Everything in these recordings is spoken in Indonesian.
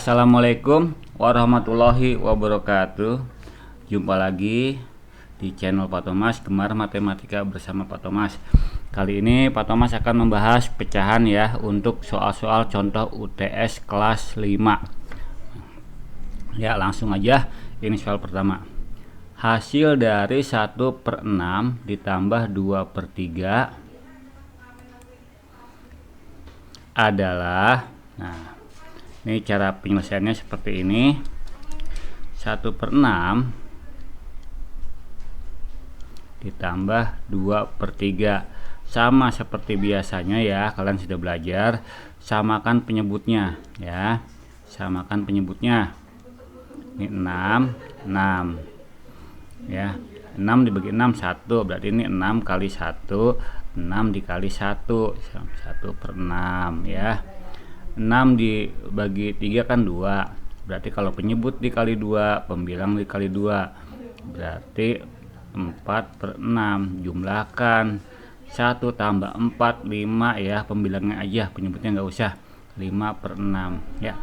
Assalamualaikum warahmatullahi wabarakatuh. Jumpa lagi di channel Pak Thomas Gemar Matematika bersama Pak Thomas. Kali ini Pak Thomas akan membahas pecahan ya untuk soal-soal contoh UTS kelas 5. Ya, langsung aja. Ini soal pertama. Hasil dari 1/6 ditambah 2/3 adalah, nah ini cara penyelesaiannya seperti ini. 1/6 ditambah 2/3 sama seperti biasanya ya, kalian sudah belajar. Samakan penyebutnya ya, samakan penyebutnya. Ini 6 ya, 6 dibagi 6 1, berarti ini 6 kali 1, 6 dikali 1 1/6 ya. 6 dibagi 3 kan 2, berarti kalau penyebut dikali 2, pembilang dikali 2, berarti 4/6. Jumlahkan 1 tambah 4 5 ya, pembilangnya aja, penyebutnya nggak usah. 5/6 ya.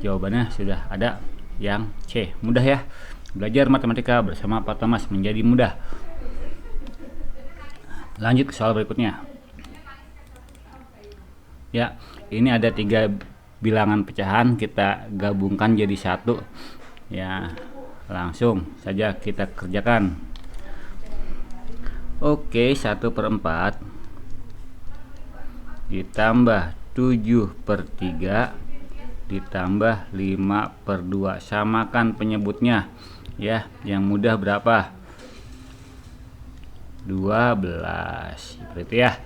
Jawabannya sudah ada yang C. Mudah ya, belajar matematika bersama Pak Thomas menjadi mudah. Lanjut ke soal berikutnya ya. Ini ada 3 bilangan pecahan, kita gabungkan jadi satu ya. Langsung saja kita kerjakan. Oke, 1/4 ditambah 7/3 ditambah 5/2. Samakan penyebutnya ya. Yang mudah berapa? 12. Seperti ya.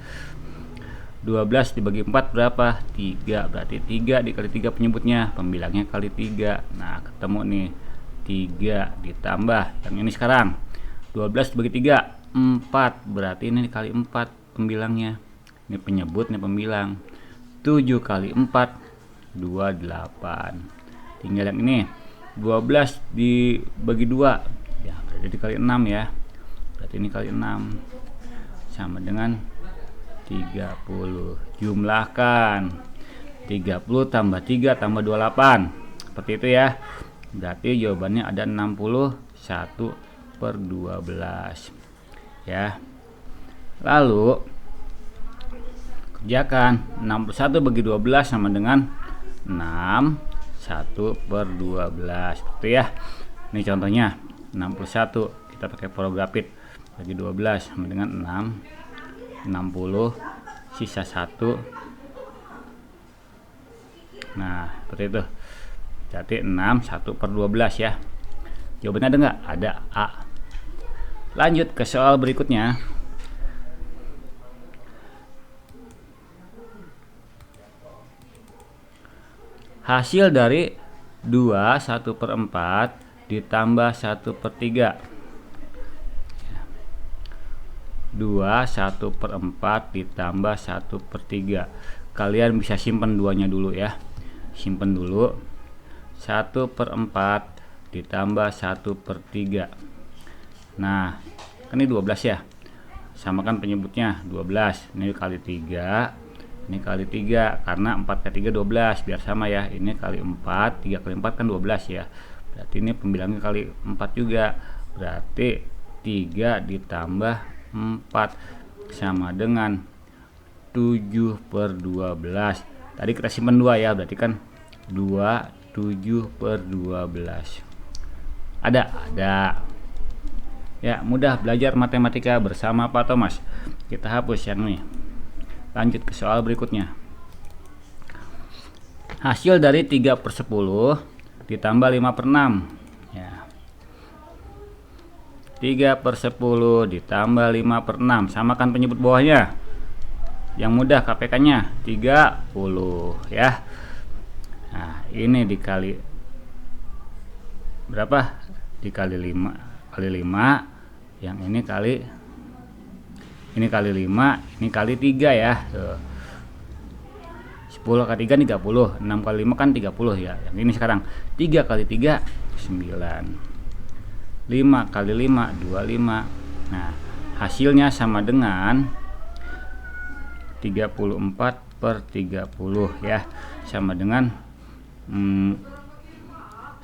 12 dibagi 4 berapa? 3. Berarti 3 dikali 3 penyebutnya, pembilangnya kali 3. Nah, ketemu nih. 3 ditambah yang ini sekarang. 12 dibagi 3 4. Berarti ini dikali 4 pembilangnya. Ini penyebut, ini pembilang. 7 kali 4 28. Tinggal yang ini. 12 dibagi 2 ya, berarti dikali 6 ya. Berarti ini kali 6 sama dengan 30. Jumlahkan 30 tambah 3 tambah 28. Seperti itu ya. Berarti jawabannya ada 61/12 ya. Lalu kerjakan 61 bagi 12 sama dengan 61/12. Seperti ya. Ini contohnya 61, kita pakai prografit, bagi 12 sama dengan 60, sisa 1. Nah, seperti itu. Jadi 61/12 ya. Jawabannya ada nggak? Ada, A. Lanjut ke soal berikutnya. Hasil dari 2 1/4 ditambah 1/3. 2 1/4 ditambah 1/3. Kalian bisa simpan 2-nya dulu ya. Simpan dulu. 1/4 ditambah 1/3. Nah, kan ini 12 ya. Samakan penyebutnya 12. Ini kali 3. Ini kali 3 karena 4 kali 3 12, biar sama ya. Ini kali 4, 3 kali 4 kan 12 ya. Berarti ini pembilangnya kali 4 juga. Berarti 3 ditambah 4 sama dengan 7/12. Tadi kita simpan 2 ya, berarti kan 2 7/12. Ada ya. Mudah belajar matematika bersama Pak Thomas. Kita hapus yang ini. Lanjut ke soal berikutnya. Hasil dari 3/10 ditambah 5/6 ya. 3/10 ditambah 5/6. Samakan penyebut bawahnya. Yang mudah KPK nya 30 ya. Nah, ini dikali berapa? Dikali 5 kali 5. Yang ini kali 5, ini kali 3 ya. Tuh. 10 kali 3 30, 6 kali 5 kan 30 ya. Yang ini sekarang 3 kali 3 9. 5 kali 5 25. Nah, hasilnya sama dengan 34/30 ya, sama dengan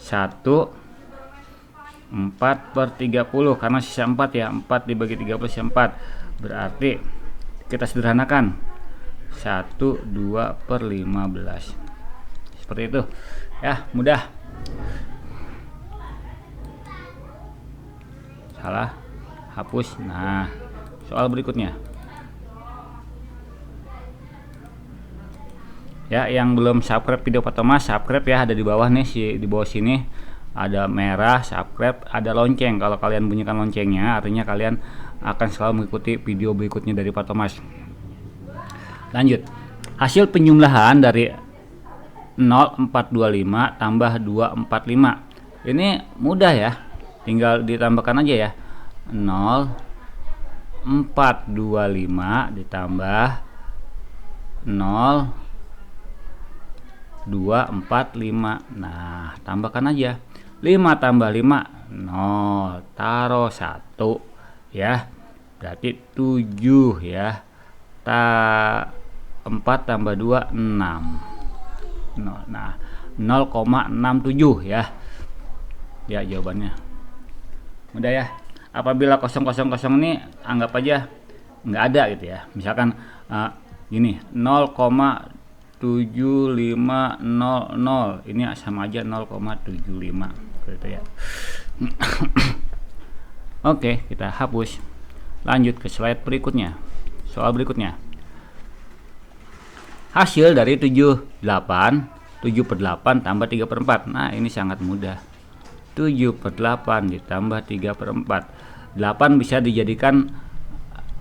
1/4/30 karena sisa 4 ya, 4 dibagi 30 sisa 4, berarti kita sederhanakan 1/2/15 seperti itu ya, mudah. Salah, hapus. Nah, soal berikutnya ya, yang belum subscribe video Pak Thomas, subscribe ya, ada di bawah nih, di bawah sini ada merah subscribe, ada lonceng. Kalau kalian bunyikan loncengnya, artinya kalian akan selalu mengikuti video berikutnya dari Pak Thomas. Lanjut, hasil penjumlahan dari 0425 tambah 245 ini mudah ya, tinggal ditambahkan aja ya. 0425 ditambah 0245. Nah, tambahkan aja 5 tambah 5 0, taruh 1 ya, berarti 7 ya. 4 tambah 2 6. Nah, 0,67 ya. Ya, jawabannya mudah ya. Apabila 000 ini anggap aja nggak ada gitu ya. Misalkan gini, 0,7500 ini sama aja 0,75 gitu ya. Oke, kita hapus. Lanjut ke slide berikutnya. Soal berikutnya, hasil dari 7/8 tambah 3/4. Nah, ini sangat mudah. 7/8 ditambah 3/4. 8 bisa dijadikan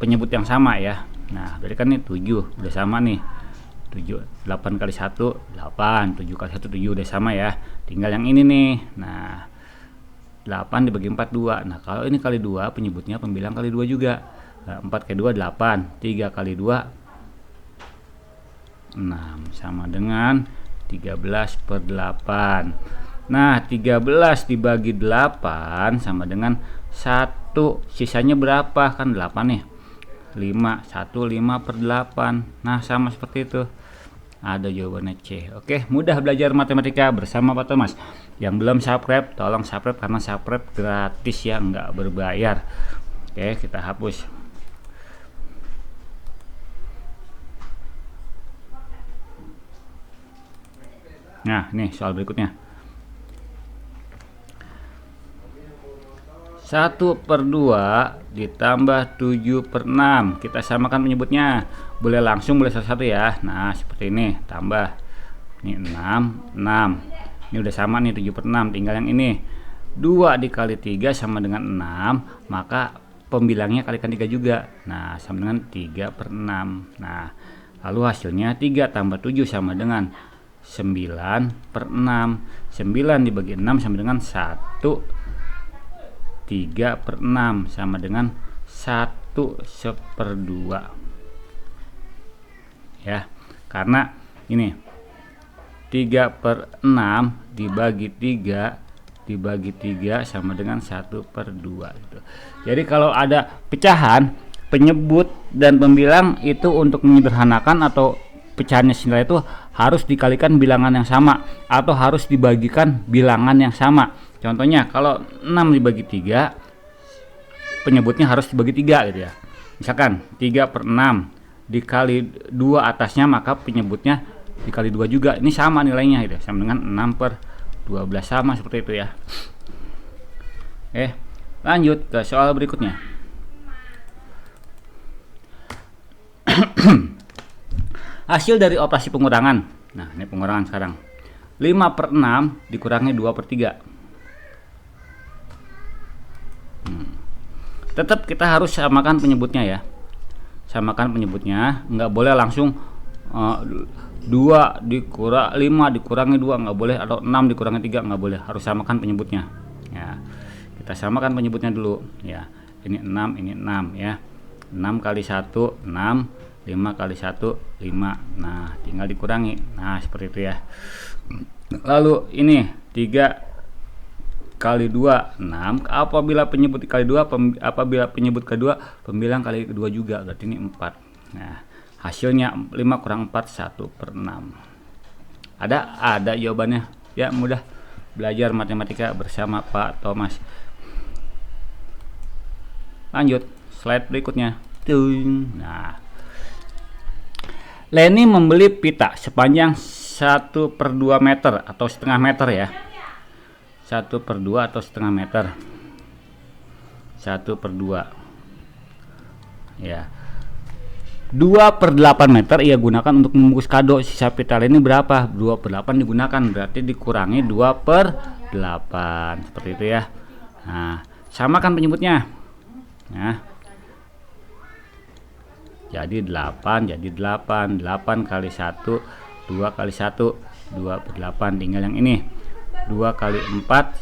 penyebut yang sama ya. Nah, berarti kan ini 7 udah sama nih. 7, 8 kali 1 8, 7 kali 1 7 udah sama ya. Tinggal yang ini nih. Nah, 8 dibagi 4 2. Nah, kalau ini kali 2 penyebutnya pembilang kali 2 juga. 4 kali 2 8, 3 kali 2 6 sama dengan 13/8. Nah, 13 dibagi 8 sama dengan 1. Sisanya berapa? Kan 8 nih. 5, 5/8. Nah, sama seperti itu. Ada jawabannya C. Oke, mudah belajar matematika bersama Pak Thomas. Yang belum subscribe, tolong subscribe karena subscribe gratis ya, nggak berbayar. Oke, kita hapus. Nah, nih soal berikutnya. 1/2 ditambah 7/6. Kita samakan penyebutnya. Boleh langsung, boleh satu-satu ya. Nah, seperti ini. Tambah. Ini 6, 6. Ini udah sama nih 7/6. Tinggal yang ini. 2 dikali 3 sama dengan 6. Maka pembilangnya kalikan 3 juga. Nah, sama dengan 3/6. Nah, lalu hasilnya 3 tambah 7 sama dengan 9/6. 9 dibagi 6 sama dengan 1. 3/6 sama dengan 1/2 ya, karena ini 3/6 dibagi 3 sama dengan 1/2 gitu. Jadi kalau ada pecahan, penyebut dan pembilang itu untuk menyederhanakan atau pecahannya nilai itu harus dikalikan bilangan yang sama atau harus dibagikan bilangan yang sama. Contohnya kalau 6 dibagi 3, penyebutnya harus dibagi 3 gitu ya. Misalkan 3/6 dikali 2 atasnya, maka penyebutnya dikali 2 juga. Ini sama nilainya gitu, sama dengan 6/12, sama seperti itu ya. Lanjut ke soal berikutnya. Hasil dari operasi pengurangan. Nah, ini pengurangan sekarang. 5/6 dikurangi 2/3. Tetap kita harus samakan penyebutnya ya. Samakan penyebutnya, nggak boleh langsung 5 dikurangi 2 nggak boleh, atau 6 dikurangi 3 nggak boleh. Harus samakan penyebutnya ya. Kita samakan penyebutnya dulu ya. Ini 6, ini 6 ya. 6 kali 1 6, 5 kali 1 5. Nah, tinggal dikurangi. Nah, seperti itu ya. Lalu ini 3 kali 2 6. Apabila penyebut kali 2, apabila penyebut kedua pembilang kali 2 juga, berarti ini 4. Nah, hasilnya 5 kurang 4 1/6. Ada jawabannya ya, mudah belajar matematika bersama Pak Thomas. Lanjut slide berikutnya. Nah, Leni membeli pita sepanjang 1/2 meter atau setengah meter ya. 1/2 atau setengah meter. 1/2 ya. 2/8 meter ia gunakan untuk membungkus kado. Sisa pita Leni berapa? 2/8 digunakan, berarti dikurangi 2/8 seperti itu ya. Nah, samakan penyebutnya. Nah, jadi 8 kali 1 2 kali 1 2/8, tinggal yang ini 2 kali 4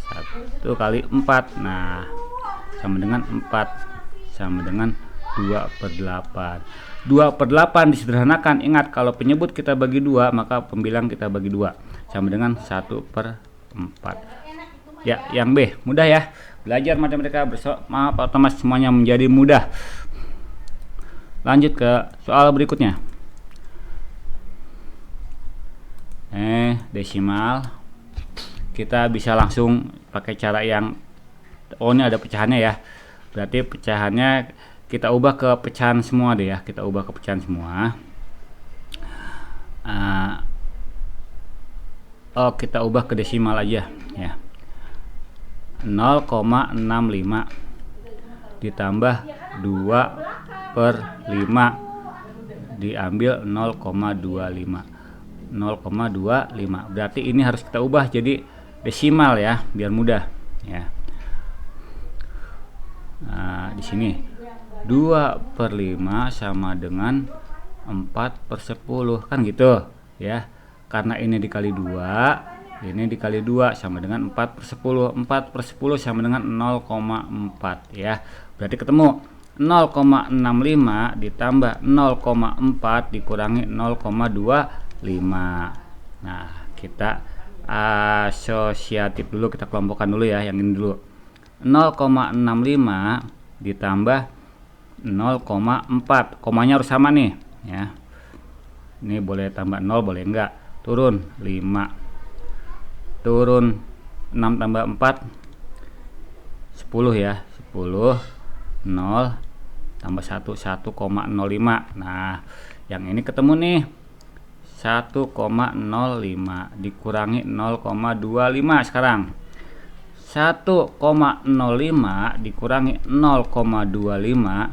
1 kali 4. Nah, sama dengan 4 sama dengan 2/8. 2/8 disederhanakan. Ingat, kalau penyebut kita bagi 2 maka pembilang kita bagi 2 sama dengan 1/4 ya. Yang B mudah ya. Belajar matematika bersama Pak Thomas semuanya menjadi mudah. Lanjut ke soal berikutnya. Desimal. Kita bisa langsung pakai cara yang ini ada pecahannya ya. Berarti pecahannya kita ubah ke pecahan semua deh ya. Kita ubah ke pecahan semua. Kita ubah ke desimal aja ya. 0,65 ditambah 2/5 diambil 0,25. 0,25 berarti ini harus kita ubah jadi desimal ya, biar mudah ya. Nah, di sini 2/5 sama dengan 4/10 kan gitu ya. Karena ini dikali 2, ini dikali 2 sama dengan 4/10. 4/10 sama dengan 0,4 ya. Berarti ketemu 0,65 ditambah 0,4 dikurangi 0,25. Nah, kita asosiatif dulu, kita kelompokkan dulu ya yang ini dulu. 0,65 ditambah 0,4, komanya harus sama nih ya. Ini boleh tambah 0 boleh enggak, turun 5, turun 6 tambah 4 10 ya. 10 0 tambah 1 1,05. Nah, yang ini ketemu nih 1,05 dikurangi 0,25. Sekarang 1,05 dikurangi 0,25.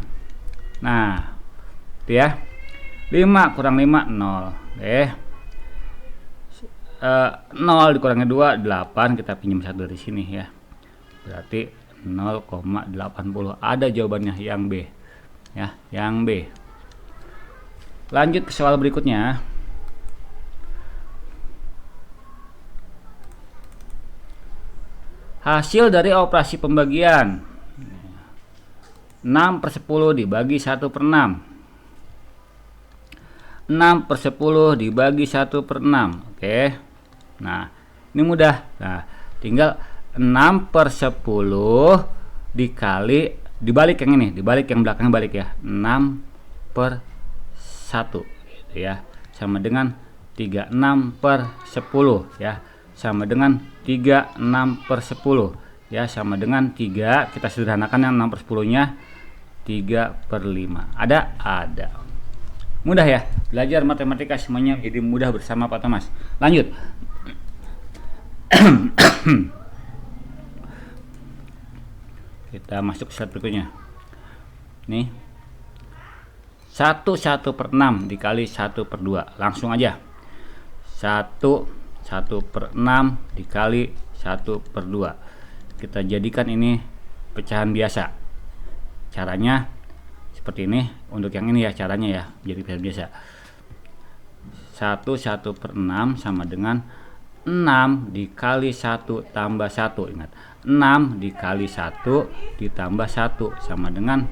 Nah, itu ya. 5 kurang 5 0. 0 dikurangi 2 8. Kita pinjam 1 dari sini ya. Berarti 0,80. Ada jawabannya yang B ya, yang B. Lanjut ke soal berikutnya. Hasil dari operasi pembagian 6/10 dibagi 1/6. 6/10 dibagi 1/6. Oke. Nah, ini mudah. Nah, tinggal 6/10 dikali, dibalik yang ini, dibalik yang belakang balik ya. 6/1 gitu ya. Sama dengan 36/10 ya. Sama dengan 36/10 ya, sama dengan 3. Kita sederhanakan yang 6/10-nya 3/5. Ada? Ada. Mudah ya. Belajar matematika semuanya jadi mudah bersama Pak Thomas. Lanjut. Kita masuk ke slide berikutnya. Nih. 1/6 dikali 1/2. Langsung aja. 1/6 dikali 1/2. Kita jadikan ini pecahan biasa. Caranya seperti ini. Untuk yang ini ya caranya ya, jadi pecahan biasa. 1/6 sama dengan 6 dikali 1 tambah 1. Ingat, 6 dikali 1 ditambah 1 sama dengan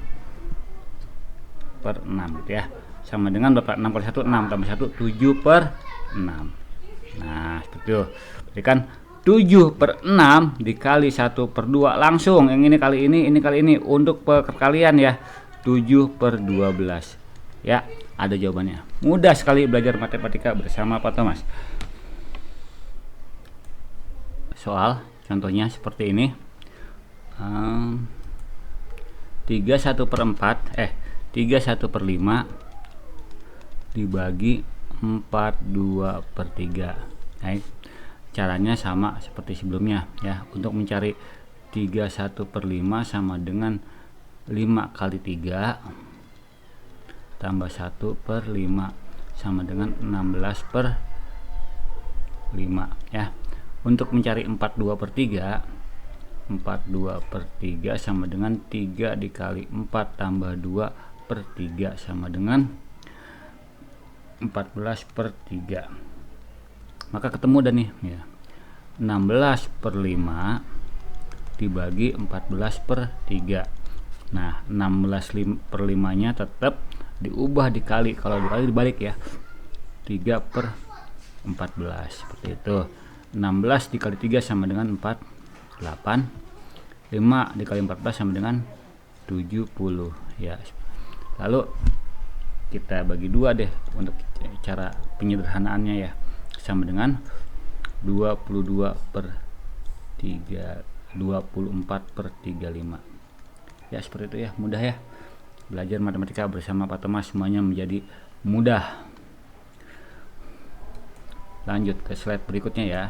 per 6 gitu ya. Sama dengan berapa? 6 kali 1 6 tambah 1 7/6. Nah, seperti itu. Berarti kan 7/6 dikali 1/2. Langsung yang ini kali ini kali ini. Untuk perkalian ya, 7/12 ya. Ada jawabannya. Mudah sekali belajar matematika bersama Pak Thomas. soal. Contohnya seperti ini. 3/1/5 dibagi 4/2/3. Nah, caranya sama seperti sebelumnya ya. Untuk mencari 3/1/5 sama dengan 5 kali 3 tambah 1/5 sama dengan 16/5 ya. Untuk mencari 4/2/3 sama dengan 3 dikali 4 tambah 2/3 sama dengan 14/3. Maka ketemu dah nih ya. 16/5 dibagi 14/3. Nah, 16/5 nya tetap diubah dikali, kalau dikali dibalik ya, 3/14 seperti itu. 16 dikali 3 sama dengan 48, 5 dikali 14 sama dengan 70 ya. Lalu kita bagi 2 deh untuk cara penyederhanaannya ya, sama dengan 24/35 ya. Seperti itu ya, mudah ya. Belajar matematika bersama Pak Thomas semuanya menjadi mudah. Lanjut ke slide berikutnya ya.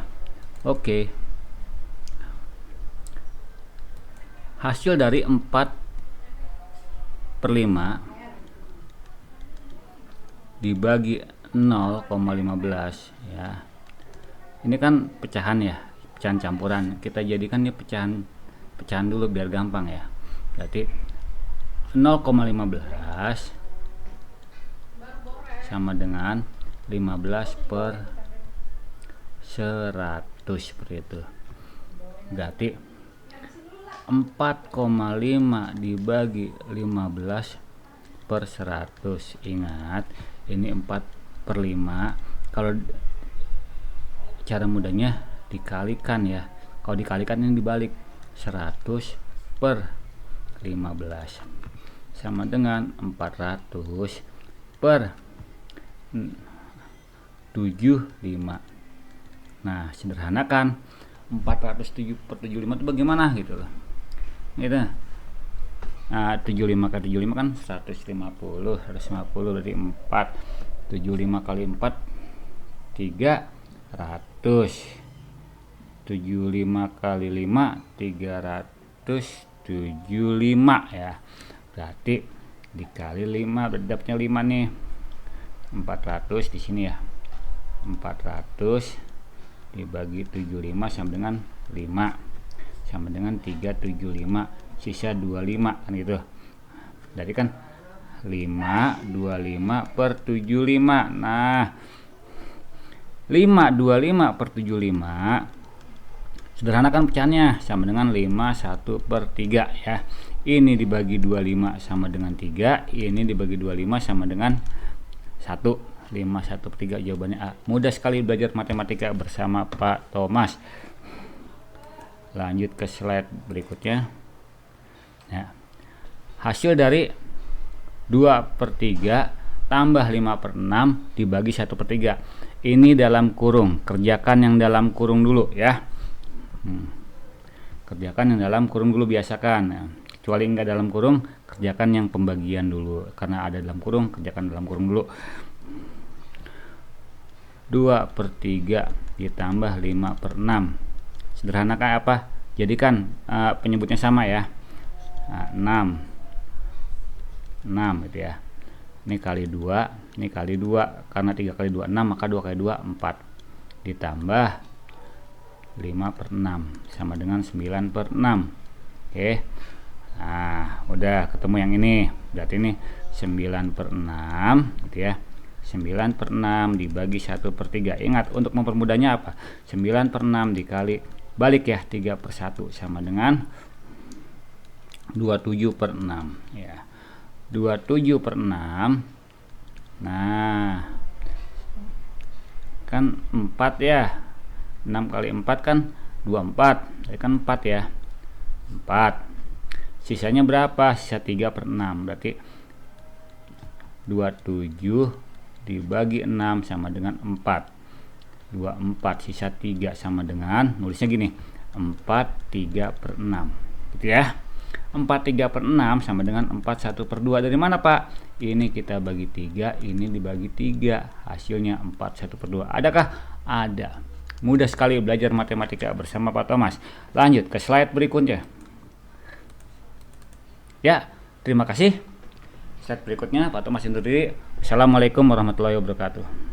Oke. Hasil dari 4/5 dibagi 0,15 ya. Ini kan pecahan ya, pecahan campuran. Kita jadikan ini pecahan dulu biar gampang ya. Berarti 0,15 sama dengan 15/100 seperti itu. Berarti 4,5 dibagi 15/100. Ingat, ini 4/5. Kalau cara mudahnya dikalikan ya. Kalau dikalikan ini dibalik, 100/15 sama dengan 400/75. Nah, sederhanakan 407/75 itu bagaimana gitu loh. Gitu. Nah, 75 kali 75 kan 150 berarti 4. 75 kali 4 300. 75 kali 5 375 ya. Berarti dikali 5 berdapatnya 5 nih. 400 di sini ya. 400 dibagi 75 sama dengan 5 sama dengan 375, sisa 25 kan gitu. Jadi kan 525/75. Nah, 525/75 sederhanakan pecahannya sama dengan 51/3 ya. Ini dibagi 25 sama dengan 3, ini dibagi 25 sama dengan 1. 51/3 jawabannya A. Mudah sekali belajar matematika bersama Pak Thomas. Lanjut ke slide berikutnya ya. Hasil dari 2/3 tambah 5/6 dibagi 1/3. Ini dalam kurung, kerjakan yang dalam kurung dulu ya. Kerjakan yang dalam kurung dulu, biasakan ya. Kecuali enggak dalam kurung, kerjakan yang pembagian dulu. Karena ada dalam kurung, kerjakan dalam kurung dulu. 2/3 ditambah 5/6. Sederhanakan apa? Jadikan penyebutnya sama ya. 6 gitu ya. Ini kali 2, ini kali 2. Karena 3 kali 2 6, maka 2 kali 2 4. Ditambah 5/6 sama dengan 9/6. Oke. Nah, udah ketemu yang ini. Berarti ini 9/6 gitu ya. 9/6 dibagi 1/3. Ingat, untuk mempermudahnya apa? 9/6 dikali balik ya, 3/1 sama dengan 27/6 ya. 27/6. Nah, kan 4 ya. 6 kali 4 kan 24. Jadi kan 4 ya. 4. Sisanya berapa? Sisa 3/6. Berarti 27 dibagi 6 sama dengan 4. 24, sisa 3 sama dengan, nulisnya gini, 4/3/6 gitu ya. 4/3/6 sama dengan 4/1/2. Dari mana Pak? Ini kita bagi 3, ini dibagi 3, hasilnya 4/1/2. Adakah? Ada. Mudah sekali belajar matematika bersama Pak Thomas. Lanjut ke slide berikutnya. Ya, terima kasih. Slide berikutnya Pak Thomas undur diri. Assalamualaikum warahmatullahi wabarakatuh.